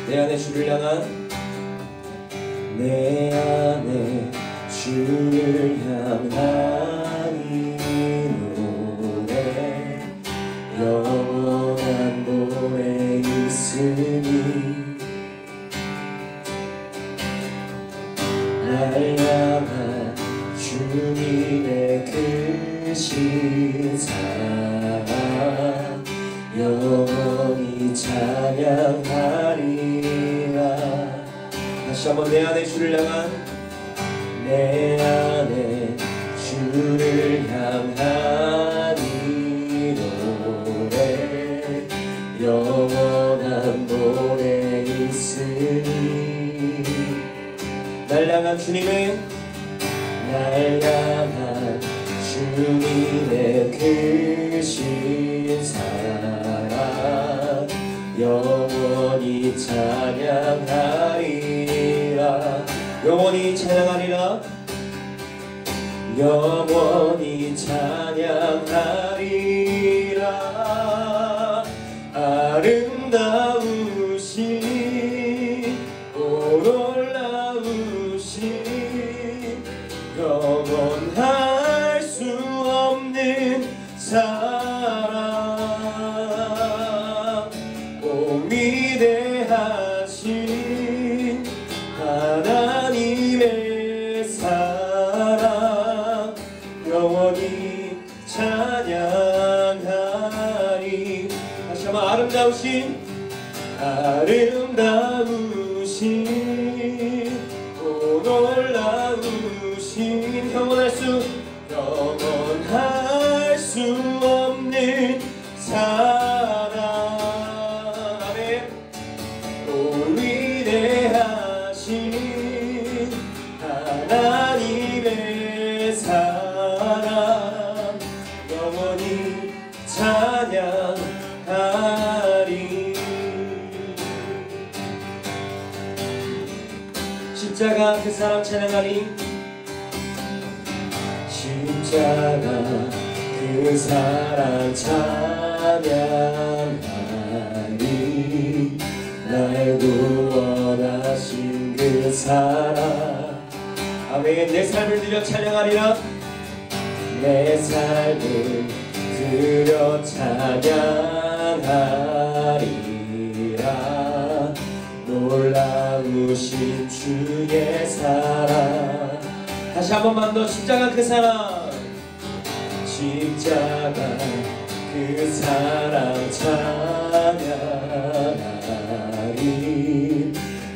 내 안에 주를 향한 내 안에 주를 향한 이 노래 영원한 노래 있으니 날 향한 주님의 크신 사랑 영원히 찬양하리라. 다시 한번 내 안에 주를 향한 내 안에 주를 향한 이 노래 영원한 노래 있으니 날 향한 주님의 날 향한 주님의 크신 사랑 영원히 찬양하리라. 영원히 찬양하리라. 영원히 찬양하리라. 아름다우신 놀라우신 영원할 수 없는 사랑 오 위대하신 하나님의 사랑 영원히 찬양하리. 다시 한번 아름다우신 오 놀라우신 영원할 수 없는 사랑 아멘. 오 위대하신 하나님의 사랑 영원히 찬양하리. 십자가 그 사랑 찬양하리. 십자가 그 사랑 찬양하리. 날 구원하신 그 사랑 아멘. 내 삶을 들여 찬양하리라. 내 삶을 들여 찬양하리라. 놀라우신 주의 사랑. 다시 한 번만 더. 십자가 그 사랑 십자가 그 사랑 찬양하리.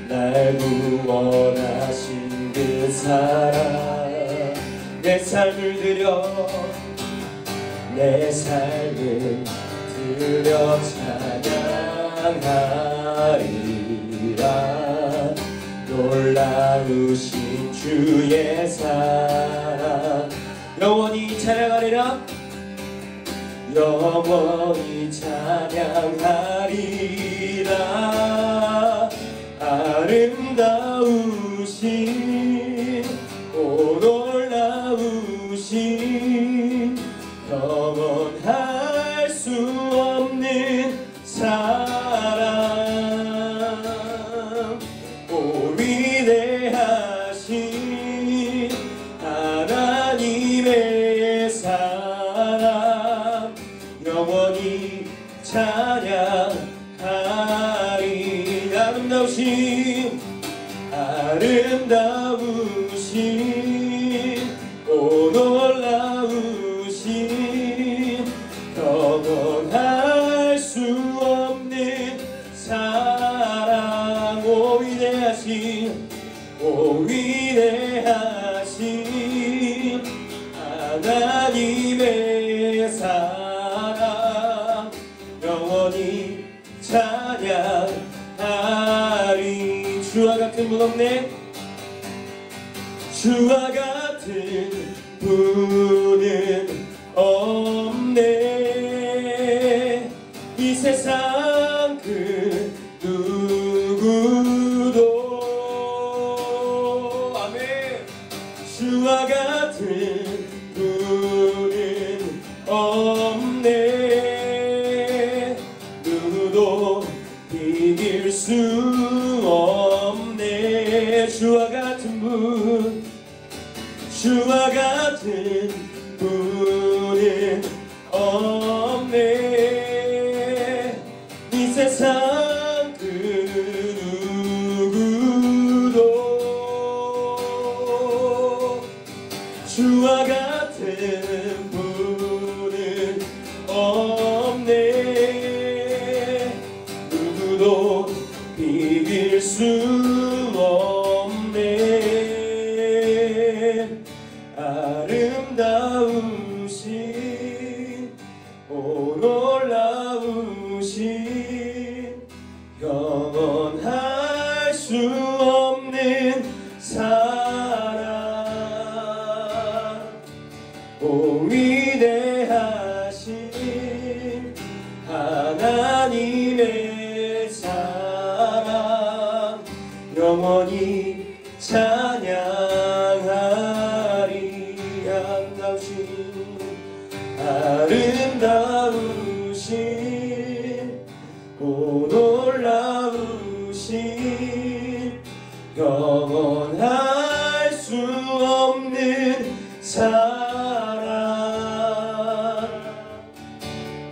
날 구원하신 그 사랑 내 삶을 들여 찬양하리라. 놀라우신 주의 사랑 영원히 찬양하리라. 영원히 찬양하리라. 아름다우신 오 놀라우신 영원할 수 없는 사랑 오 위대하신 하나님의 사랑 영원히 찬양하리. 아름다우신 오 놀라우신 영원할 수 없는 사랑 오 위대하신 하나님의 사랑 영원히 찬양하리. 주와 같은 분 없네. 주와 같은 분은 없네. 이 세상 그 누구도 아멘. 주와 같은 분은 없네. 누구도 이길 수 아름다우신 오 놀라우신 영원할 수 없는 사랑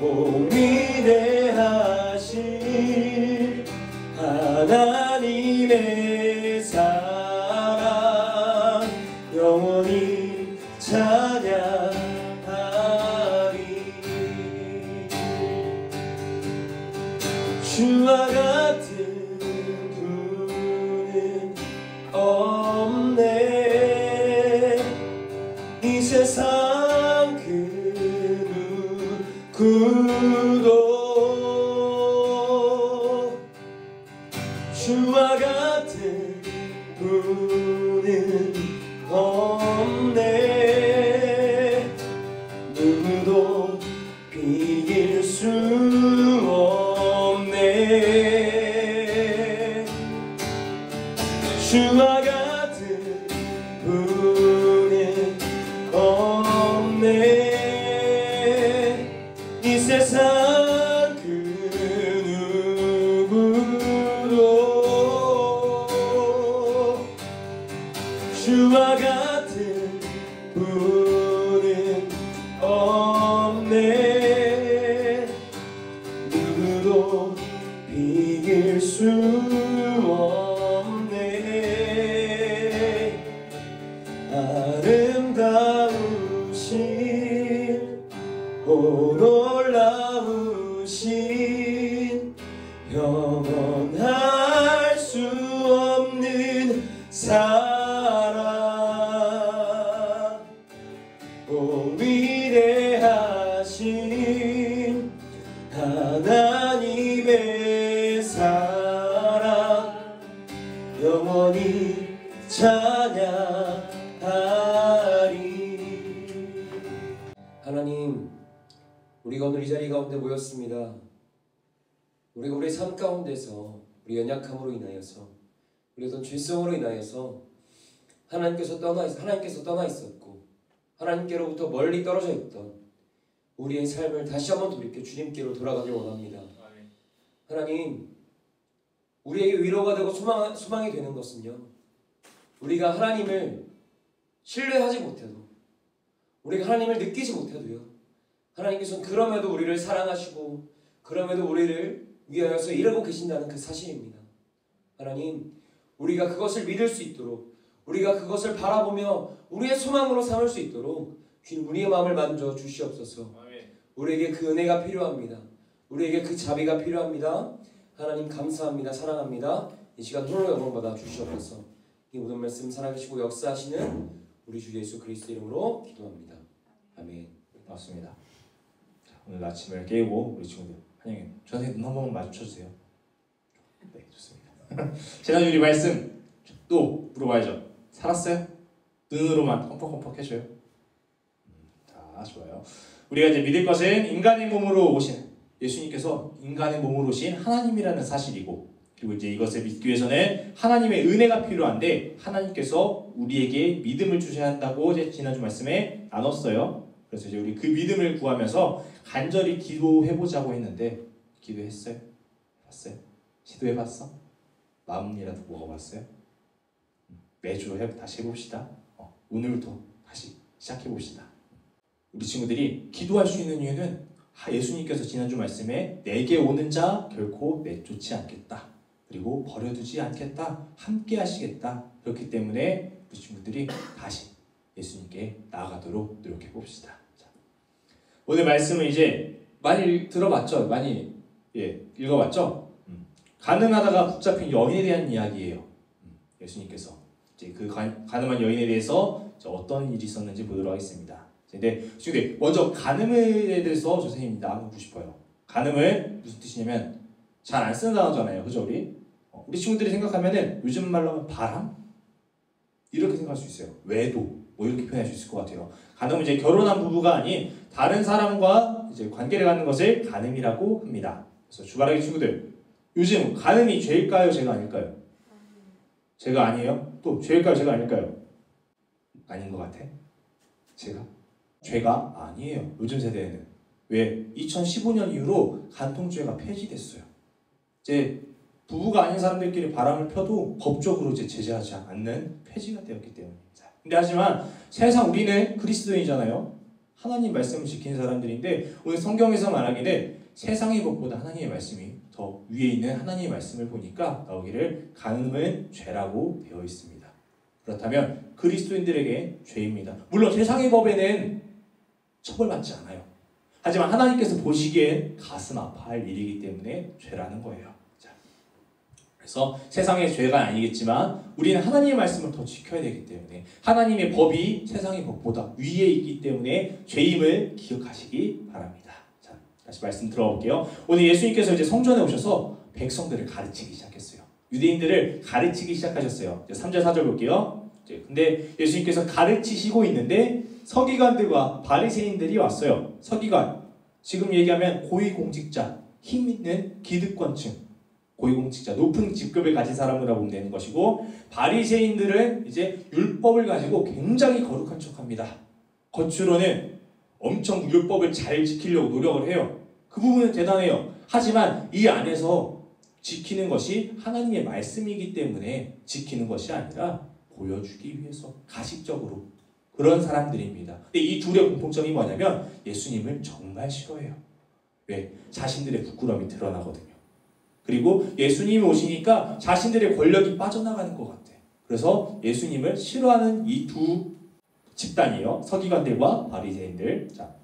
오 위대하신 하나님의 사랑 영원히 찬양하리. 주와 같은 분은 없네. 이 세상 그 누구도 주와 같은 분은 없네. 누구도 비길 수 없네. 주와 같은 분은 없네. 이 세상 그 누구도 주와 같은 분은 없네. 누구도 비길 수 없네. 아름다우신 오 놀라우신 영원할 수 없는 사랑 오 위대하신 하나님의 사랑 영원히 찬양하리. 하나님, 우리가 오늘 이 자리 가운데 모였습니다. 우리가 우리의 삶 가운데서 우리 연약함으로 인하여서 우리 어떤 죄성으로 인하여서 하나님께서 떠나 있었고 하나님께로부터 멀리 떨어져 있던 우리의 삶을 다시 한번 돌이켜 주님께로 돌아가길 원합니다. 하나님, 우리에게 위로가 되고 소망이 되는 것은요, 우리가 하나님을 신뢰하지 못해도, 우리가 하나님을 느끼지 못해도요, 하나님께서는 그럼에도 우리를 사랑하시고 그럼에도 우리를 위하여서 일하고 계신다는 그 사실입니다. 하나님, 우리가 그것을 믿을 수 있도록, 우리가 그것을 바라보며 우리의 소망으로 삼을 수 있도록 우리의 마음을 만져 주시옵소서. 우리에게 그 은혜가 필요합니다. 우리에게 그 자비가 필요합니다. 하나님 감사합니다. 사랑합니다. 이 시간 홀로 영광받아 주시옵소서. 이 모든 말씀 살아계시고 역사하시는 우리 주 예수 그리스도 이름으로 기도합니다. 아멘. 맞습니다. 자, 오늘 아침을 깨우고 우리 친구들 환영해. 저한테 눈 한 번만 마주쳐주세요. 네, 좋습니다. 지난주 우리 말씀 또 물어봐야죠. 살았어요? 눈으로만 컴퍽컴퍽 해줘요. 자, 좋아요. 우리가 이제 믿을 것은 인간의 몸으로 오신 예수님께서 인간의 몸으로 오신 하나님이라는 사실이고, 그리고 이제 이것을 믿기 위해서는 하나님의 은혜가 필요한데 하나님께서 우리에게 믿음을 주셔야 한다고 이제 지난주 말씀에 나눴어요. 그래서 이제 우리 그 믿음을 구하면서 간절히 기도해보자고 했는데 기도했어요? 봤어요? 시도해봤어? 마음이라도 먹어봤어요? 매주 다시 해봅시다. 오늘부터 다시 시작해봅시다. 우리 친구들이 기도할 수 있는 이유는 예수님께서 지난주 말씀에 내게 오는 자 결코 내쫓지 않겠다. 그리고 버려두지 않겠다. 함께 하시겠다. 그렇기 때문에 우리 친구들이 다시 예수님께 나아가도록 노력해 봅시다. 자, 오늘 말씀은 이제 많이 들어봤죠? 많이 읽어봤죠? 가늠하다가 붙잡힌 여인에 대한 이야기예요. 예수님께서 이제 그 가늠한 여인에 대해서 어떤 일이 있었는지 보도록 하겠습니다. 근데 먼저 가늠에 대해서 선생님이 나누고 싶어요. 가늠은 무슨 뜻이냐면 잘 안 쓰는 단어잖아요, 그죠? 우리 친구들이 생각하면은 요즘 말로 하면 바람? 이렇게 생각할 수 있어요. 외도 뭐 이렇게 표현할 수 있을 것 같아요. 가늠은 이제 결혼한 부부가 아닌 다른 사람과 이제 관계를 갖는 것을 가늠이라고 합니다. 그래서 주바라기 친구들, 요즘 가늠이 죄일까요, 죄가 아닐까요? 죄가 아니에요? 또 죄일까요, 죄가 아닐까요? 아닌 것 같아. 제가 죄가 아니에요. 요즘 세대에는. 왜? 2015년 이후로 간통죄가 폐지됐어요. 이제 부부가 아닌 사람들끼리 바람을 펴도 법적으로 이제 제재하지 않는 폐지가 되었기 때문입니다. 근데 하지만 세상 우리는 그리스도인이잖아요. 하나님 말씀을 지키는 사람들인데 오늘 성경에서 말하기는 세상의 법보다 하나님의 말씀이 더 위에 있는 하나님의 말씀을 보니까 나오기를 간음은 죄라고 되어 있습니다. 그렇다면 그리스도인들에게 죄입니다. 물론 세상의 법에는 처벌받지 않아요. 하지만 하나님께서 보시기엔 가슴 아파할 일이기 때문에 죄라는 거예요. 자, 그래서 세상의 죄가 아니겠지만 우리는 하나님의 말씀을 더 지켜야 되기 때문에 하나님의 법이 세상의 법보다 위에 있기 때문에 죄임을 기억하시기 바랍니다. 자, 다시 말씀 들어볼게요. 오늘 예수님께서 이제 성전에 오셔서 백성들을 가르치기 시작했어요. 유대인들을 가르치기 시작하셨어요. 3절 4절 볼게요. 근데 예수님께서 가르치시고 있는데 서기관들과 바리새인들이 왔어요. 서기관, 지금 얘기하면 고위공직자, 힘 있는 기득권층, 고위공직자, 높은 직급을 가진 사람이라고 보면 되는 것이고, 바리새인들은 이제 율법을 가지고 굉장히 거룩한 척합니다. 겉으로는 엄청 율법을 잘 지키려고 노력을 해요. 그 부분은 대단해요. 하지만 이 안에서 지키는 것이 하나님의 말씀이기 때문에 지키는 것이 아니라 보여주기 위해서 가식적으로 그런 사람들입니다. 근데 이 둘의 공통점이 뭐냐면 예수님을 정말 싫어해요. 왜? 자신들의 부끄러움이 드러나거든요. 그리고 예수님이 오시니까 자신들의 권력이 빠져나가는 것 같아. 그래서 예수님을 싫어하는 이 두 집단이에요. 서기관들과 바리새인들. 자,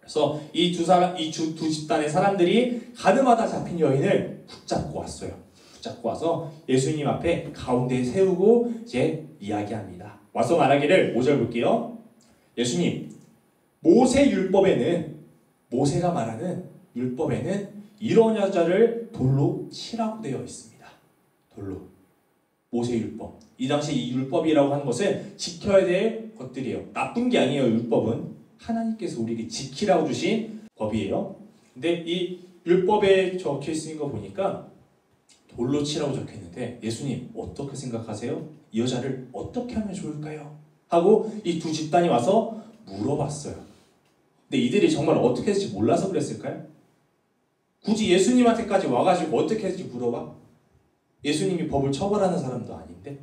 그래서 이 두 집단의 사람들이 가늠하다 잡힌 여인을 붙잡고 왔어요. 붙잡고 와서 예수님 앞에 가운데에 세우고 이제 이야기합니다. 와서 말하기를 5절 볼게요. 예수님, 모세가 말하는 율법에는 이런 여자를 돌로 치라고 되어 있습니다. 돌로. 모세율법. 이 당시 이 율법이라고 하는 것은 지켜야 될 것들이에요. 나쁜 게 아니에요. 율법은 하나님께서 우리에게 지키라고 주신 법이에요. 근데 이 율법에 적혀 있는 거 보니까 돌로 치라고 적혀 있는데 예수님 어떻게 생각하세요? 이 여자를 어떻게 하면 좋을까요? 하고 이 두 집단이 와서 물어봤어요. 근데 이들이 정말 어떻게 했을지 몰라서 그랬을까요? 굳이 예수님한테까지 와가지고 어떻게 했을지 물어봐? 예수님이 법을 처벌하는 사람도 아닌데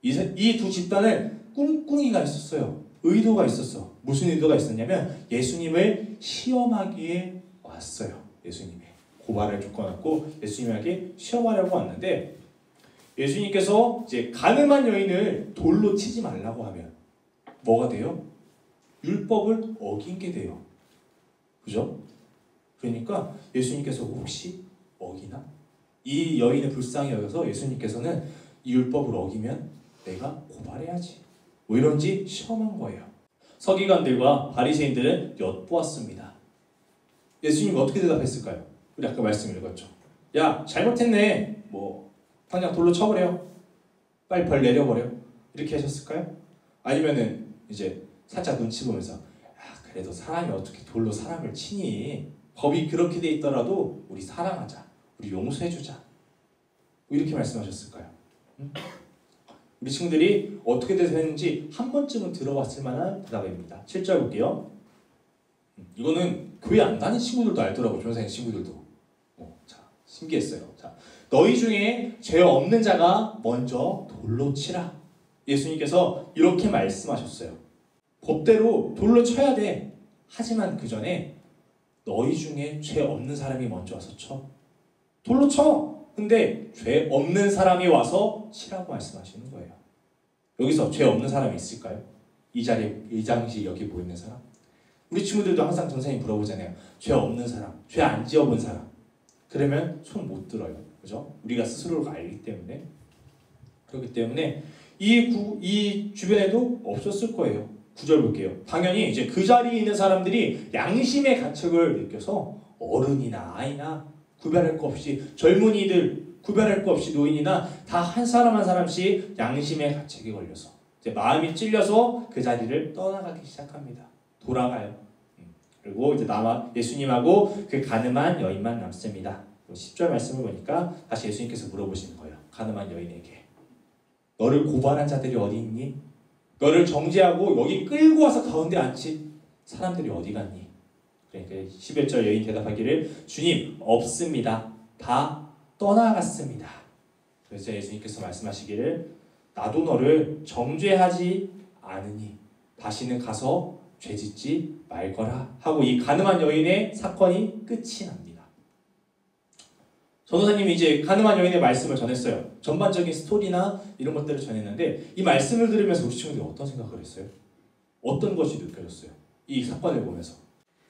이 두 집단은 꿍꿍이가 있었어요. 의도가 있었어. 무슨 의도가 있었냐면 예수님을 시험하기에 왔어요. 예수님이 고발을 조건하고 예수님에게 시험하려고 왔는데 예수님께서 이제 가늠한 여인을 돌로 치지 말라고 하면 뭐가 돼요? 율법을 어긴 게 돼요. 그죠? 그러니까 예수님께서 혹시 어기나? 이 여인을 불쌍히 여겨서 예수님께서는 이 율법을 어기면 내가 고발해야지. 뭐 이런지 시험한 거예요. 서기관들과 바리새인들은 엿보았습니다. 예수님이 어떻게 대답했을까요? 우리 아까 말씀 읽었죠. 야, 잘못했네. 뭐 당장 돌로 쳐버려. 빨리 벌 내려버려. 이렇게 하셨을까요? 아니면은 이제 살짝 눈치 보면서 그래도 사람이 어떻게 돌로 사람을 치니? 법이 그렇게 돼 있더라도 우리 사랑하자. 우리 용서해주자. 이렇게 말씀하셨을까요? 응? 우리 친구들이 어떻게 됐는지 한 번쯤은 들어봤을 만한 대답입니다. 7절 볼게요. 이거는 교회 안 다니는 친구들도 알더라고요. 전생의 친구들도. 자, 신기했어요. 자, 너희 중에 죄 없는 자가 먼저 돌로 치라. 예수님께서 이렇게 말씀하셨어요. 법대로 돌로 쳐야 돼. 하지만 그 전에 너희 중에 죄 없는 사람이 먼저 와서 쳐. 돌로 쳐. 근데 죄 없는 사람이 와서 치라고 말씀하시는 거예요. 여기서 죄 없는 사람이 있을까요? 이 자리에 이 당시 여기 보이는 사람? 우리 친구들도 항상 선생님 물어보잖아요. 죄 없는 사람, 죄 안 지어본 사람. 그러면 손 못 들어요. 그죠? 우리가 스스로가 알기 때문에. 그렇기 때문에 이 주변에도 없었을 거예요. 9절 볼게요. 당연히 이제 그 자리에 있는 사람들이 양심의 가책을 느껴서 어른이나 아이나 구별할 거 없이 젊은이들 구별할 거 없이 노인이나 다 한 사람 한 사람씩 양심의 가책에 걸려서 이제 마음이 찔려서 그 자리를 떠나가기 시작합니다. 돌아가요. 그리고 이제 예수님하고 그 가늠한 여인만 남습니다. 10절 말씀을 보니까 다시 예수님께서 물어보시는 거예요. 가늠한 여인에게 너를 고발한 자들이 어디 있니? 너를 정죄하고 여기 끌고 와서 가운데 앉지? 사람들이 어디 갔니? 그러니까 11절 여인 대답하기를 주님 없습니다. 다 떠나갔습니다. 그래서 예수님께서 말씀하시기를 나도 너를 정죄하지 않으니 다시는 가서 죄짓지 말거라 하고 이 가늠한 여인의 사건이 끝이 납니다. 전도사님이 이제 가늠한 여인의 말씀을 전했어요. 전반적인 스토리나 이런 것들을 전했는데 이 말씀을 들으면서 우리 친구들이 어떤 생각을 했어요? 어떤 것이 느껴졌어요? 이 사건을 보면서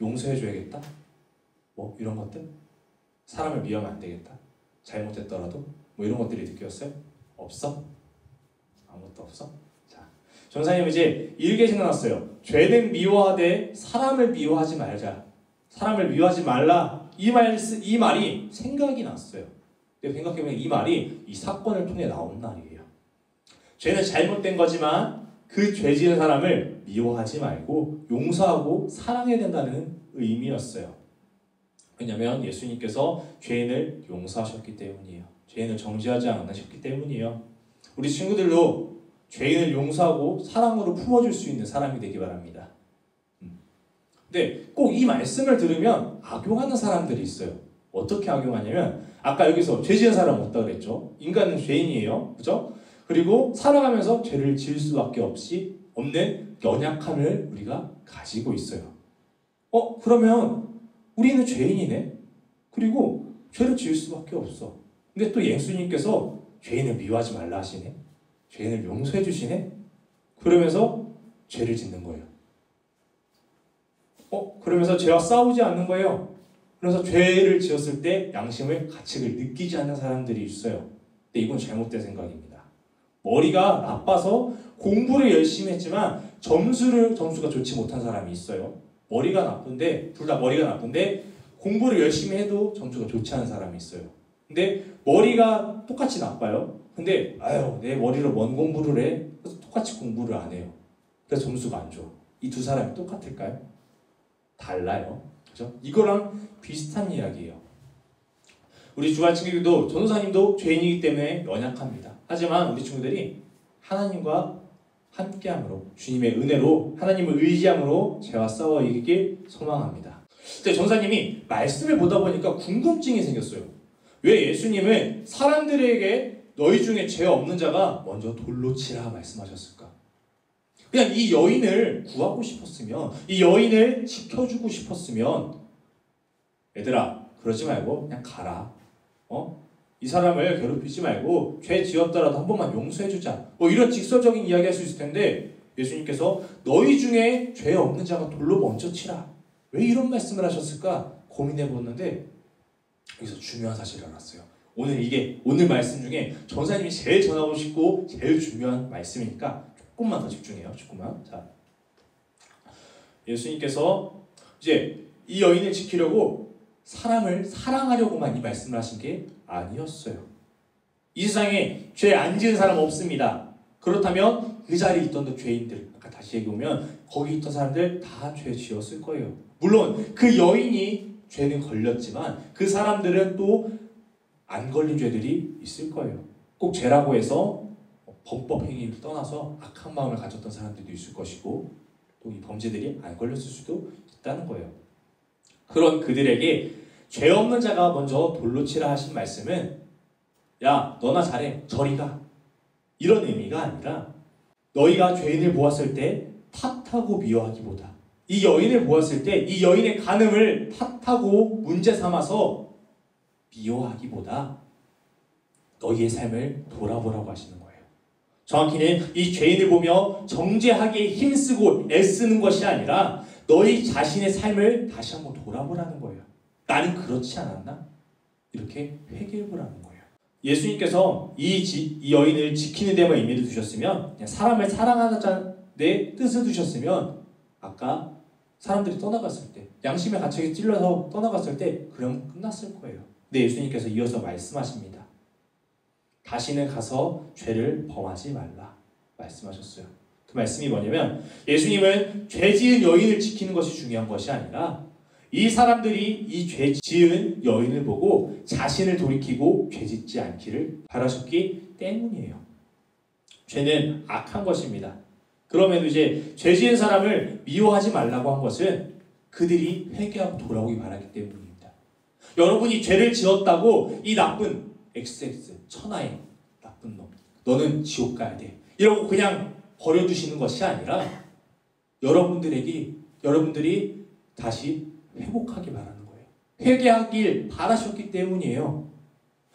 용서해줘야겠다? 뭐 이런 것들? 사람을 미워하면 안 되겠다? 잘못했더라도? 뭐 이런 것들이 느껴졌어요? 없어? 아무것도 없어? 자, 전사님 이제 이렇게 생각났어요. 죄는 미워하되 사람을 미워하지 말자. 사람을 미워하지 말라. 이 말이 생각이 났어요. 근데 생각해보면 이 말이 이 사건을 통해 나온 말이에요. 죄는 잘못된 거지만 그 죄 지은 사람을 미워하지 말고 용서하고 사랑해야 된다는 의미였어요. 왜냐하면 예수님께서 죄인을 용서하셨기 때문이에요. 죄인을 정죄하지 않으셨기 때문이에요. 우리 친구들도 죄인을 용서하고 사랑으로 품어줄 수 있는 사람이 되기 바랍니다. 근데 꼭 이 말씀을 들으면 악용하는 사람들이 있어요. 어떻게 악용하냐면 아까 여기서 죄 지은 사람 없다 그랬죠. 인간은 죄인이에요. 그죠? 그리고 살아가면서 죄를 지을 수밖에 없는 연약함을 우리가 가지고 있어요. 그러면 우리는 죄인이네. 그리고 죄를 지을 수밖에 없어. 근데 또 예수님께서 죄인을 미워하지 말라 하시네. 죄인을 용서해 주시네. 그러면서 죄를 짓는 거예요. 그러면서 죄와 싸우지 않는 거예요. 그래서 죄를 지었을 때 양심을, 가책을 느끼지 않는 사람들이 있어요. 근데 이건 잘못된 생각입니다. 머리가 나빠서 공부를 열심히 했지만 점수가 좋지 못한 사람이 있어요. 머리가 나쁜데, 둘 다 머리가 나쁜데 공부를 열심히 해도 점수가 좋지 않은 사람이 있어요. 근데 머리가 똑같이 나빠요. 근데 내 머리로 뭔 공부를 해? 그래서 똑같이 공부를 안 해요. 그래서 점수가 안 좋아. 이 두 사람이 똑같을까요? 달라요. 그죠? 이거랑 비슷한 이야기예요. 우리 주간 친구들도 전도사님도 죄인이기 때문에 연약합니다. 하지만 우리 친구들이 하나님과 함께함으로 주님의 은혜로 하나님을 의지함으로 죄와 싸워 이기길 소망합니다. 근데 전사님이 말씀을 보다 보니까 궁금증이 생겼어요. 왜 예수님은 사람들에게 너희 중에 죄 없는 자가 먼저 돌로 치라 말씀하셨을까? 그냥 이 여인을 구하고 싶었으면, 이 여인을 지켜주고 싶었으면, 얘들아 그러지 말고 그냥 가라. 이 사람을 괴롭히지 말고 죄 지었더라도 한 번만 용서해주자. 이런 직설적인 이야기 할 수 있을 텐데 예수님께서 너희 중에 죄 없는 자가 돌로 먼저 치라. 왜 이런 말씀을 하셨을까 고민해보는데 여기서 중요한 사실을 알았어요. 오늘 말씀 중에 전사님이 제일 전하고 싶고 제일 중요한 말씀이니까 조금만 더 집중해요. 조금만. 자, 예수님께서 이제 이 여인을 지키려고 사람을 사랑하려고만 이 말씀을 하신 게 아니었어요. 이 세상에 죄 안 지은 사람 없습니다. 그렇다면 그 자리에 있던 죄인들, 아까 다시 얘기하면 거기 있던 사람들 다 죄 지었을 거예요. 물론 그 여인이 죄는 걸렸지만 그 사람들은 또 안 걸린 죄들이 있을 거예요. 꼭 죄라고 해서 범법 행위를 떠나서 악한 마음을 가졌던 사람들도 있을 것이고 또 이 범죄들이 안 걸렸을 수도 있다는 거예요. 그런 그들에게 죄 없는 자가 먼저 돌로 치라 하신 말씀은 야 너나 잘해 저리 가 이런 의미가 아니라 너희가 죄인을 보았을 때 탓하고 미워하기보다 이 여인을 보았을 때 이 여인의 간음을 탓하고 문제 삼아서 미워하기보다 너희의 삶을 돌아보라고 하시는 거예요. 정확히는 이 죄인을 보며 정죄하기에 힘쓰고 애쓰는 것이 아니라 너희 자신의 삶을 다시 한번 돌아보라는 거예요. 나는 그렇지 않았나? 이렇게 회개해보라는 거예요. 예수님께서 이 여인을 지키는 데만 의미를 두셨으면 그냥 사람을 사랑하는 데 뜻을 두셨으면 아까 사람들이 떠나갔을 때 양심의 가책에 찔러서 떠나갔을 때 그럼 끝났을 거예요. 근데 예수님께서 이어서 말씀하십니다. 다시는 가서 죄를 범하지 말라 말씀하셨어요. 그 말씀이 뭐냐면 예수님은 죄 지은 여인을 지키는 것이 중요한 것이 아니라 이 사람들이 이 죄 지은 여인을 보고 자신을 돌이키고 죄 짓지 않기를 바라셨기 때문이에요. 죄는 악한 것입니다. 그럼에도 이제 죄 지은 사람을 미워하지 말라고 한 것은 그들이 회개하고 돌아오기 바라기 때문입니다. 여러분이 죄를 지었다고 이 나쁜 XX 천하의 나쁜 놈 너는 지옥 가야 돼 이러고 그냥 버려두시는 것이 아니라 여러분들이 다시 회복하기 바라는 거예요. 회개하길 바라셨기 때문이에요.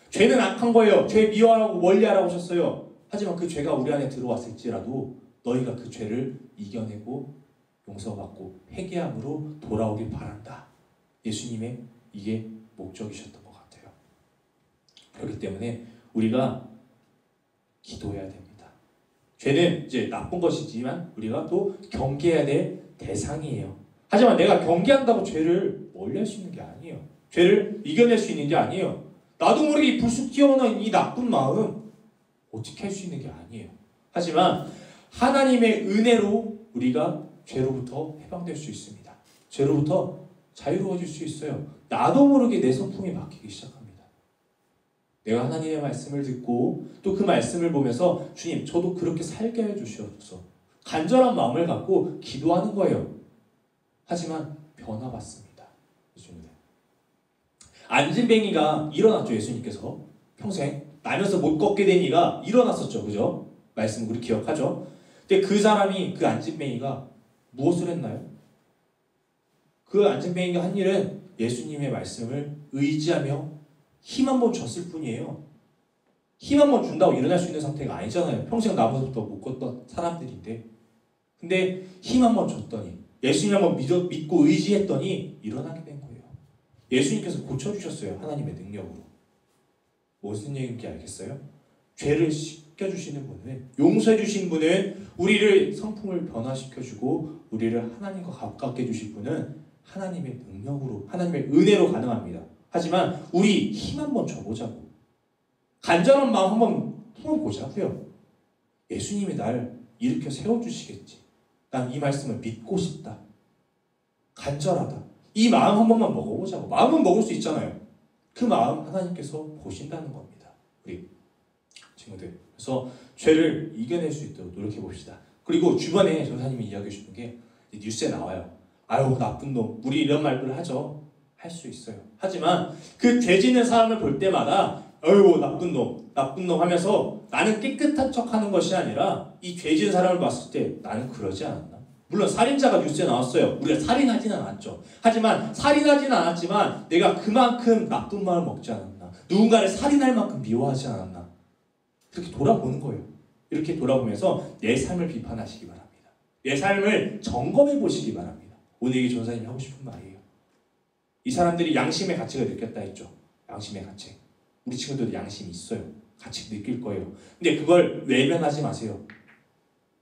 죄는 악한 거예요. 죄 미워하라고 멀리하라고 하셨어요. 하지만 그 죄가 우리 안에 들어왔을지라도 너희가 그 죄를 이겨내고 용서받고 회개함으로 돌아오길 바란다. 예수님의 이게 목적이셨던 것 같아요. 그렇기 때문에 우리가 기도해야 됩니다. 죄는 이제 나쁜 것이지만 우리가 또 경계해야 될 대상이에요. 하지만 내가 경계한다고 죄를 멀리할 수 있는 게 아니에요. 죄를 이겨낼 수 있는 게 아니에요. 나도 모르게 불쑥 튀어나온 이 나쁜 마음 어떻게 할 수 있는 게 아니에요. 하지만 하나님의 은혜로 우리가 죄로부터 해방될 수 있습니다. 죄로부터 자유로워질 수 있어요. 나도 모르게 내 성품이 바뀌기 시작합니다. 내가 하나님의 말씀을 듣고 또 그 말씀을 보면서 주님 저도 그렇게 살게 해주시옵소서 간절한 마음을 갖고 기도하는 거예요. 하지만 변화받습니다. 안진뱅이가 일어났죠. 예수님께서 평생 나면서 못 걷게 된 이가 일어났었죠. 그죠? 말씀 우리 기억하죠? 근데 그 사람이 그 안진뱅이가 무엇을 했나요? 그 안진뱅이가 한 일은 예수님의 말씀을 의지하며 힘 한번 줬을 뿐이에요. 힘 한번 준다고 일어날 수 있는 상태가 아니잖아요. 평생 나무서부터 못 걷던 사람들인데. 근데 힘 한번 줬더니 예수님 한번 믿고 의지했더니 일어나게 된 거예요. 예수님께서 고쳐주셨어요. 하나님의 능력으로. 무슨 얘기인지 알겠어요? 죄를 씻겨주시는 분은 용서해주신 분은 우리를 성품을 변화시켜주고 우리를 하나님과 가깝게 해주실 분은 하나님의 능력으로 하나님의 은혜로 가능합니다. 하지만 우리 힘 한번 줘보자고 간절한 마음 한번 품어보자고요. 예수님이 날 일으켜 세워주시겠지. 난 이 말씀을 믿고 싶다. 간절하다. 이 마음 한 번만 먹어보자고. 마음은 먹을 수 있잖아요. 그 마음 하나님께서 보신다는 겁니다. 우리 친구들. 그래서 죄를 이겨낼 수 있도록 노력해 봅시다. 그리고 주변에 전사님이 이야기해 주는 게 뉴스에 나와요. 아유 나쁜 놈. 우리 이런 말들을 하죠. 할 수 있어요. 하지만 그 죄 짓는 사람을 볼 때마다 아이고 나쁜 놈 하면서 나는 깨끗한 척하는 것이 아니라 이 죄 지은 사람을 봤을 때 나는 그러지 않았나? 물론 살인자가 뉴스에 나왔어요. 우리가 살인하지는 않았죠. 하지만 살인하지는 않았지만 내가 그만큼 나쁜 마음을 먹지 않았나? 누군가를 살인할 만큼 미워하지 않았나? 그렇게 돌아보는 거예요. 이렇게 돌아보면서 내 삶을 비판하시기 바랍니다. 내 삶을 점검해 보시기 바랍니다. 오늘 이게 전사님이 하고 싶은 말이에요. 이 사람들이 양심의 가치가 느꼈다 했죠. 양심의 가치. 우리 친구들도 양심이 있어요. 같이 느낄 거예요. 근데 그걸 외면하지 마세요.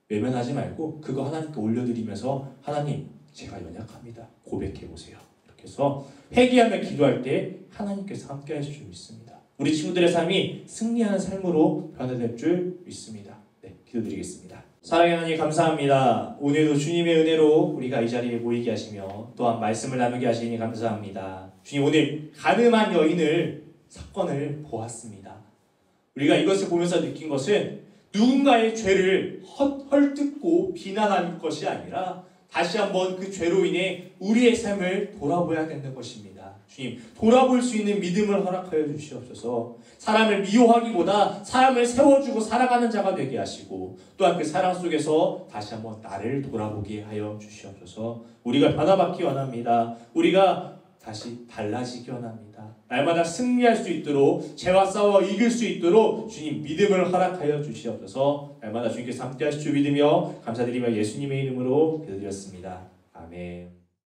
외면하지 말고 그거 하나님께 올려드리면서 하나님 제가 연약합니다. 고백해보세요. 이렇게 해서 회개하며 기도할 때 하나님께서 함께 하실 줄 믿습니다. 우리 친구들의 삶이 승리하는 삶으로 변화될 줄 믿습니다. 네, 기도드리겠습니다. 사랑의 하나님 감사합니다. 오늘도 주님의 은혜로 우리가 이 자리에 모이게 하시며 또한 말씀을 나누게 하시니 감사합니다. 주님 오늘 가늠한 여인을 사건을 보았습니다. 우리가 이것을 보면서 느낀 것은 누군가의 죄를 헐뜯고 비난하는 것이 아니라 다시 한번 그 죄로 인해 우리의 삶을 돌아보아야 되는 것입니다. 주님, 돌아볼 수 있는 믿음을 허락하여 주시옵소서. 사람을 미워하기보다 사람을 세워주고 사랑하는 자가 되게 하시고 또한 그 사랑 속에서 다시 한번 나를 돌아보게 하여 주시옵소서. 우리가 변화받기 원합니다. 우리가 다시 달라지기 원합니다. 날마다 승리할 수 있도록 죄와 싸워 이길 수 있도록 주님 믿음을 허락하여 주시옵소서. 날마다 주님께서 함께 하실 줄 믿으며 감사드리며 예수님의 이름으로 기도드렸습니다. 아멘.